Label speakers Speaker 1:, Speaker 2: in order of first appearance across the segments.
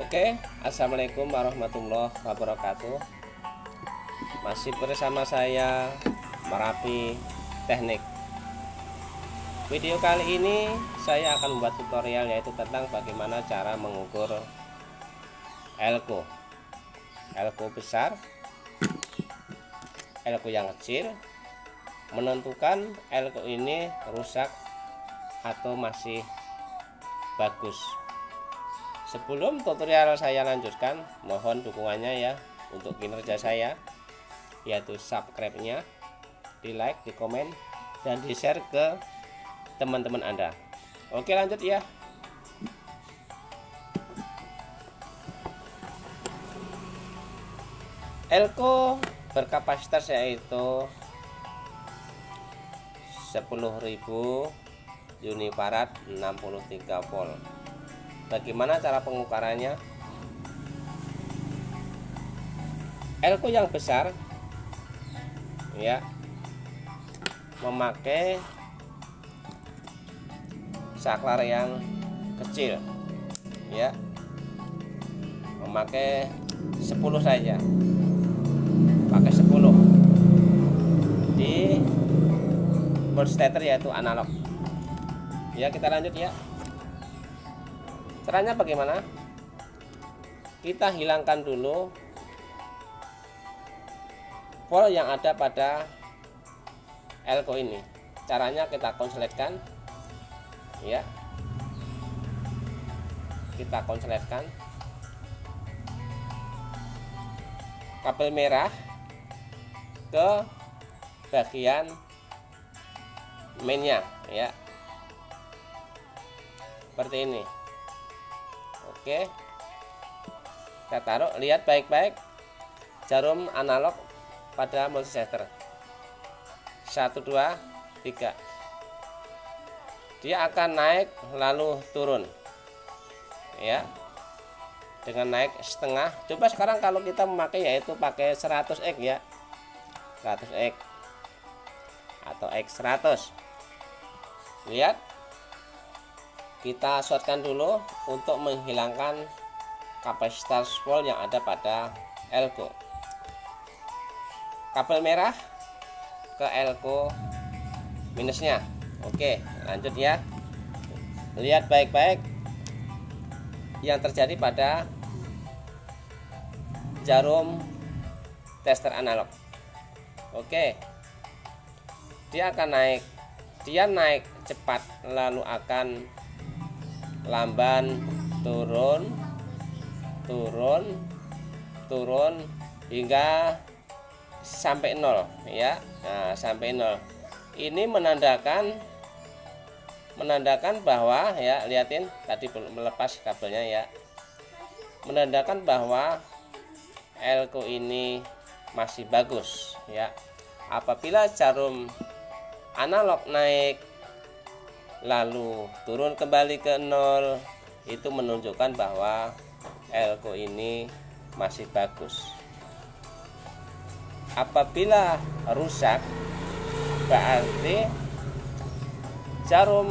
Speaker 1: Oke, assalamualaikum warahmatullahi wabarakatuh. Masih bersama saya Merapi Teknik. Video kali ini saya akan membuat tutorial yaitu tentang bagaimana cara mengukur elko besar, elko yang kecil, menentukan elko ini rusak atau masih bagus. Sebelum tutorial saya lanjutkan, mohon dukungannya ya untuk kinerja saya, yaitu subscribe-nya, di like, di komen, dan di share ke teman-teman Anda. Oke, lanjut ya. Elko berkapasitas yaitu 10.000 unifarad 63 volt. Bagaimana cara pengukurannya? Elko yang besar ya memakai saklar yang kecil ya, memakai 10 saja, pakai 10 di voltmeter yaitu analog ya. Kita lanjut ya. Caranya bagaimana? Kita hilangkan dulu volt yang ada pada elko ini. Caranya kita konsletkan ya. Kita konsletkan kabel merah ke bagian mainnya ya. Seperti ini. Oke, kita taruh, lihat baik-baik jarum analog pada multimeter 1, 2, 3. Dia akan naik lalu turun ya, dengan naik setengah. Coba sekarang kalau kita memakai yaitu pakai 100x ya, 100x atau x100. Lihat, kita shortkan dulu untuk menghilangkan kapasitas volt yang ada pada elko. Kabel merah ke elko minusnya. Oke, lanjut ya. Lihat baik-baik yang terjadi pada jarum tester analog. Oke, dia akan naik, dia naik cepat lalu akan lamban turun hingga sampai 0 ya. Nah, sampai 0 ini menandakan bahwa ya, lihatin tadi belum melepas kabelnya ya, menandakan bahwa elko ini masih bagus ya. Apabila jarum analog naik lalu turun kembali ke 0, itu menunjukkan bahwa elko ini masih bagus. Apabila rusak, berarti jarum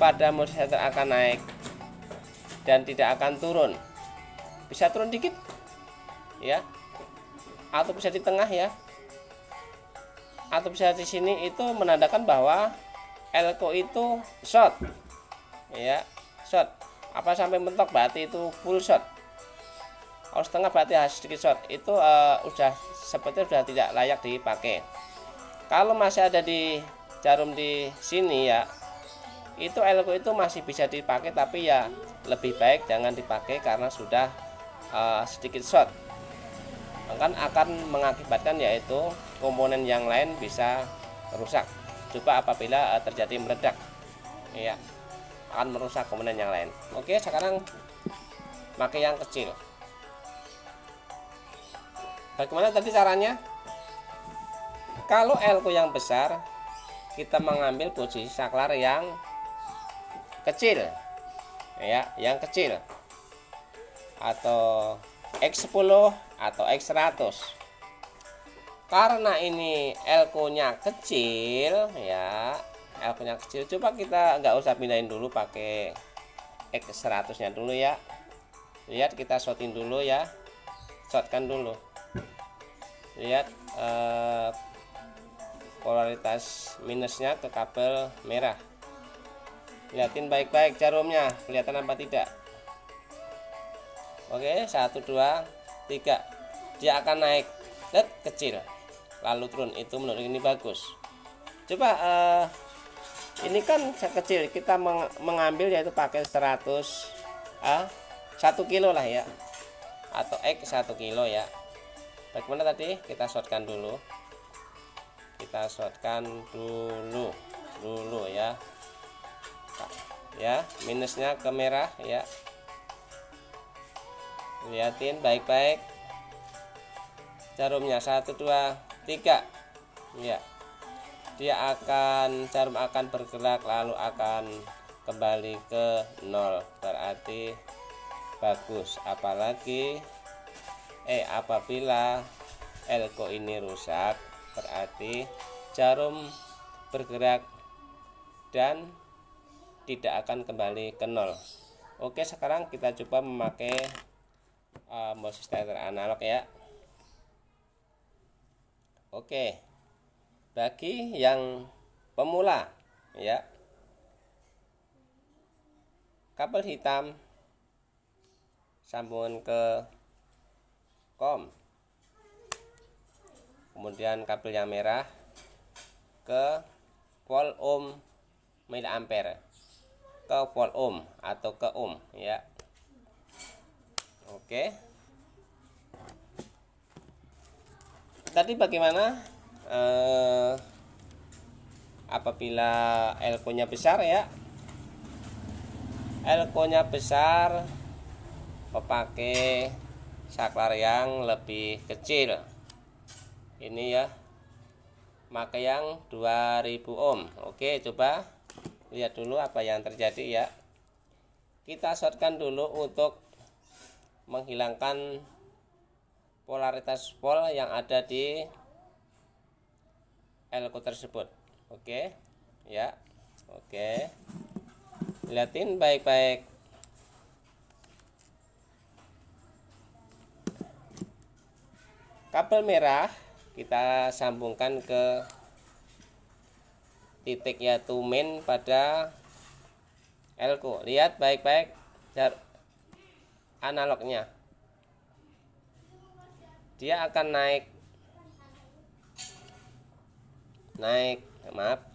Speaker 1: pada multimeter akan naik dan tidak akan turun. Bisa turun dikit ya, atau bisa di tengah ya, atau bisa di sini. Itu menandakan bahwa elko itu short ya, short. Apa sampai mentok berarti itu full short. Kalau setengah berarti sedikit short. Itu udah seperti sudah tidak layak dipakai. Kalau masih ada di jarum di sini ya, itu elko itu masih bisa dipakai, tapi ya lebih baik jangan dipakai karena sudah sedikit short. Akan mengakibatkan yaitu komponen yang lain bisa rusak. Coba apabila terjadi meledak ya, akan merusak komponen yang lain. Oke, sekarang pakai yang kecil. Bagaimana tadi caranya? Kalau elko yang besar, kita mengambil posisi saklar yang kecil ya, yang kecil, atau X10 atau X100. Karena ini elko-nya kecil ya, elko-nya kecil, coba kita nggak usah pindahin dulu pakai X100 nya dulu ya. Lihat, kita shortin dulu ya, shortkan dulu. Lihat polaritas minusnya ke kabel merah. Lihatin baik-baik jarumnya, kelihatan apa tidak. Oke, 1 2 3. Dia akan naik kecil lalu turun. Itu menurut ini bagus. Coba ini kan kecil, kita mengambil yaitu pakai 100 1 kilo lah ya, atau X 1 kilo ya. Bagaimana tadi? Kita shortkan dulu. Kita shortkan dulu ya. Ya, minusnya ke merah ya. Lihatin baik-baik jarumnya. 1 2 3 ya. Jarum akan bergerak lalu akan kembali ke 0, berarti bagus. Apalagi apabila elko ini rusak, berarti jarum bergerak dan tidak akan kembali ke 0. Oke, sekarang kita coba memakai multistarter analog ya. Oke, bagi yang pemula ya, kabel hitam sambungan ke kom, kemudian kabel yang merah ke volt ohm miliampere, ke volt ohm atau ke ohm ya. Oke, tadi bagaimana apabila elko nya besar ya, elko nya besar memakai saklar yang lebih kecil ini ya, maka yang 2000 ohm. Oke, coba lihat dulu apa yang terjadi ya. Kita shortkan dulu untuk menghilangkan polaritas volt yang ada di elko tersebut. Oke ya. Oke, lihatin baik-baik. Kabel merah kita sambungkan ke titik yaitu main pada elko. Lihat baik-baik analognya. Dia akan naik,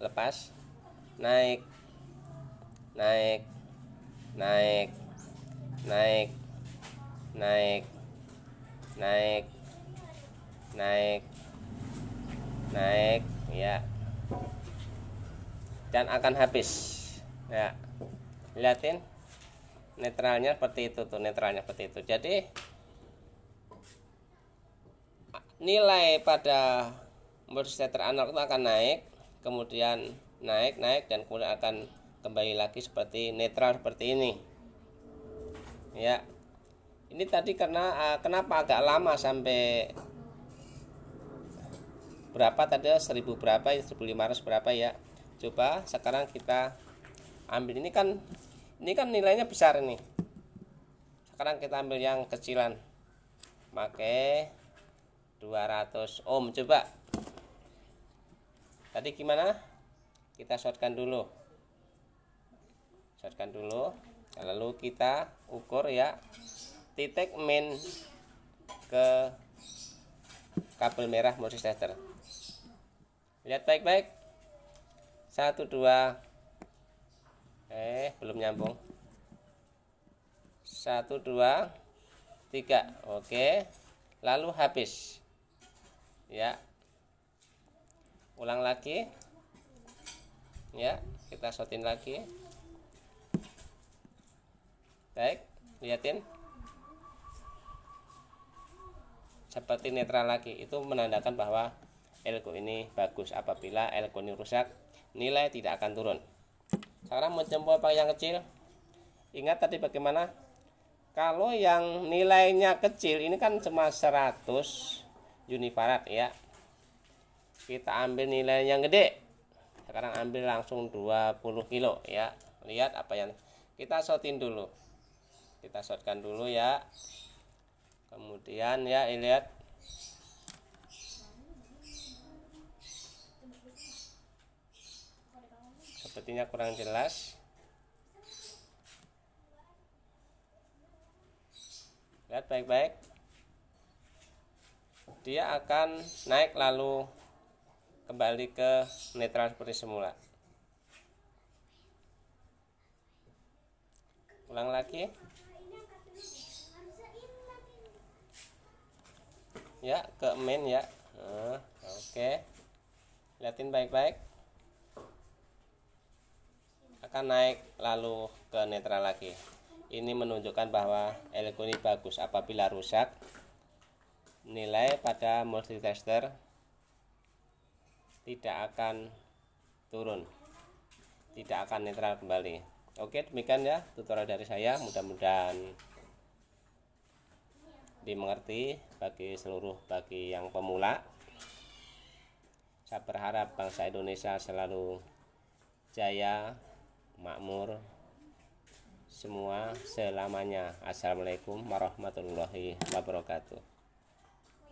Speaker 1: lepas, naik, ya, dan akan habis ya. Lihatin netralnya seperti itu tuh, netralnya seperti itu. Jadi nilai pada multistarter analog itu akan naik, kemudian naik dan kemudian akan kembali lagi seperti netral seperti ini ya. Ini tadi karena kenapa agak lama, sampai berapa tadi, 1000 berapa, 1500 berapa ya. Coba sekarang kita ambil, ini kan nilainya besar ini. Sekarang kita ambil yang kecilan, pakai 200 ohm. Coba tadi gimana? Kita shortkan dulu, lalu kita ukur ya titik main ke kabel merah multistarter. Lihat baik-baik. 1 2 belum nyambung. 1 2 3. Oke, lalu habis ya. Ulang lagi ya, kita shortin lagi. Baik, lihatin seperti netral lagi. Itu menandakan bahwa elko ini bagus. Apabila elko ini rusak, nilai tidak akan turun. Sekarang mencoba pakai yang kecil. Ingat tadi bagaimana? Kalau yang nilainya kecil ini kan cuma 100 unifarad ya. Kita ambil nilai yang gede. Sekarang ambil langsung 20 kilo ya. Lihat apa yang kita shortin dulu, kita shortkan dulu ya. Kemudian ya lihat, sepertinya kurang jelas. Lihat baik-baik, dia akan naik lalu kembali ke netral seperti semula. Ulang lagi ya, ke main ya. Oke, lihatin baik-baik, akan naik lalu ke netral lagi. Ini menunjukkan bahwa Eleco ini bagus. Apabila rusak, nilai pada multitester tidak akan turun, tidak akan netral kembali. Oke, demikian ya tutorial dari saya, mudah-mudahan dimengerti bagi yang pemula. Saya berharap bangsa Indonesia selalu jaya, makmur, semua selamanya. Assalamualaikum warahmatullahi wabarakatuh.